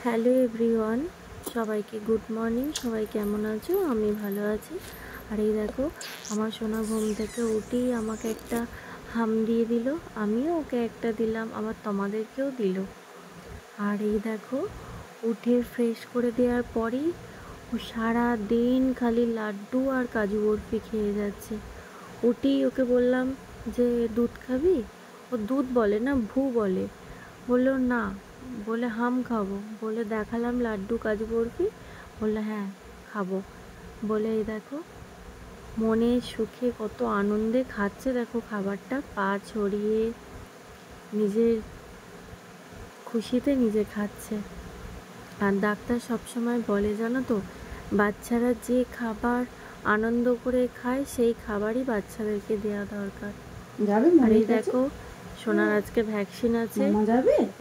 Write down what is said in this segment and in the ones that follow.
Hello everyone, সবাইকে good morning. সবাই কেমন আছো? আমি ভালো আছি। আর এই দেখো, আমার সোনা ঘুম থেকে উঠেই আমাকে একটা হাম দিয়ে দিল, আমিও ওকে একটা দিলাম, আবার তোমাদেরকেও দিল। আর এই দেখো, উঠে ফ্রেশ করে দেওয়ার পরই ও সারা দিন খালি লাড্ডু আর কাজু বরফি খেয়ে যাচ্ছে। উঠেই ওকে বললাম যে দুধ খাবি? ও দুধ বলে না, ভু বলে। বললো না, বলে হাম খাবো। বলে দেখালাম লাড্ডু কাজু বরফি, বললো হ্যাঁ খাবো। বলে এই দেখো, মনে সুখে কত আনন্দে খাচ্ছে দেখো খাবারটা, পা ছড়িয়ে নিজের খুশিতে নিজে খাচ্ছে। আর ডাক্তার সবসময় বলে জানো তো, বাচ্চারা যে খাবার আনন্দ করে খায় সেই খাবারই বাচ্চাদেরকে দেওয়া দরকার। আর এই দেখো, সোনার আজকে ভ্যাকসিন আছে,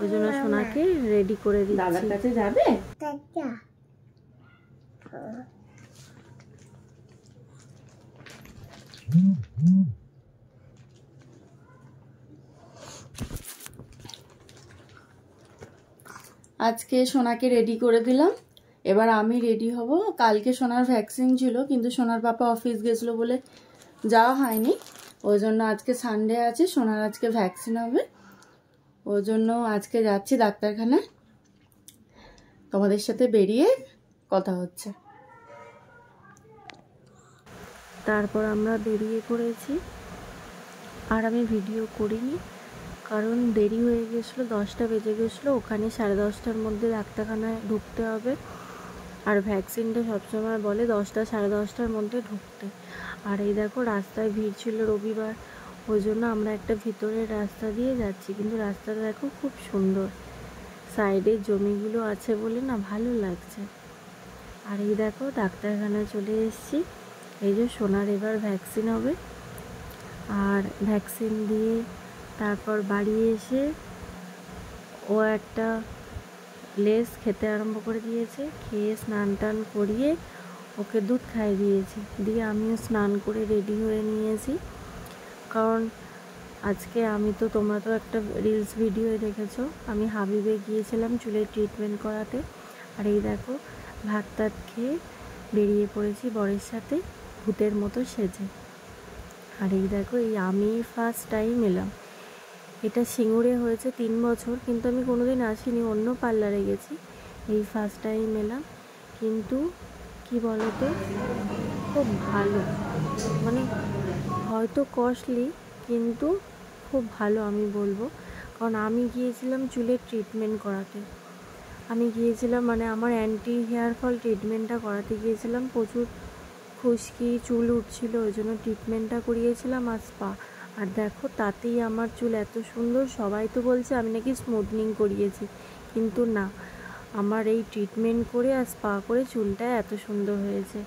ওই জন্য সোনাকে রেডি করে দিচ্ছি। দাদার কাছে যাবে? আজকে সোনাকে রেডি করে দিলাম, এবার আমি রেডি হব। কালকে সোনার ভ্যাকসিন ছিল, কিন্তু সোনার পাপা অফিস গেছিলো বলে যাওয়া হয়নি। ওই জন্য আজকে সানডে আছে, সোনার আজকে ভ্যাকসিন হবে, ওই জন্য আজকে যাচ্ছি ডাক্তারখানায়। তোমাদের সাথে বেরিয়ে কথা হচ্ছে। তারপর আমরা বেরিয়ে পড়েছি, আর আমি ভিডিও করিনি কারণ দেরি হয়ে গেছিলো, 10টা বেজে গেছিলো। ওখানে 10:30টার মধ্যে ডাক্তারখানায় ঢুকতে হবে, আর ভ্যাকসিনটা সবসময় বলে 10টা 10:30টার মধ্যে ঢুকতে। আর এই দেখো, রাস্তায় ভিড় ছিল রবিবার, ওই জন্য আমরা একটা ভিতরের রাস্তা দিয়ে যাচ্ছি, কিন্তু রাস্তাটা দেখো খুব সুন্দর, সাইডে জমিগুলো আছে বলে না ভালো লাগছে। আর এই দেখো, ডাক্তারখানায় চলে এসেছি। এই যে সোনার এবার ভ্যাকসিন হবে, আর ভ্যাকসিন দিয়ে তারপর বাড়ি এসে ও একটা লেস খেতে আরম্ভ করে দিয়েছে। খেয়ে স্নান টান করিয়ে ওকে দুধ খাইয়ে দিয়েছি, দিয়ে আমিও স্নান করে রেডি হয়ে নিয়েছি। কারণ আজকে তোমরা তো একটা রিলস ভিডিও দেখেছো, আমি হাবিবে গিয়েছিলাম চুলের ট্রিটমেন্ট করাতে। আর এই দেখো, ভাত টাত খেয়ে বেরিয়ে পড়েছি বরের সাথে ভূতের মতো সেজে। আর এই দেখো, আমি ফার্স্ট টাইম এলাম, এটা সিঙ্গুরে হয়েছে 3 বছর, কিন্তু আমি কোনোদিন আসিনি, অন্য পার্লারে গেছি। এই ফার্স্ট টাইম এলাম, কিন্তু কি বলতো, খুব ভালো, মানে হয়তো কস্টলি, কিন্তু খুব ভালো আমি বলবো। কারণ আমি গিয়েছিলাম চুলের ট্রিটমেন্ট করাতে, আমি গিয়েছিলাম মানে আমার অ্যান্টি হেয়ার ফল ট্রিটমেন্টটা করাতে গিয়েছিলাম। প্রচুর খুশকি চুল উঠছিল, ওই জন্য ট্রিটমেন্টটা করিয়েছিলাম আর স্পা। আর দেখো, তাতেই আমার চুল এত সুন্দর। সবাই তো বলছে আমি নাকি স্মুথনিং করিয়েছি, কিন্তু না, আমার এই ট্রিটমেন্ট করে আর স্পা করে চুলটা এত সুন্দর হয়েছে।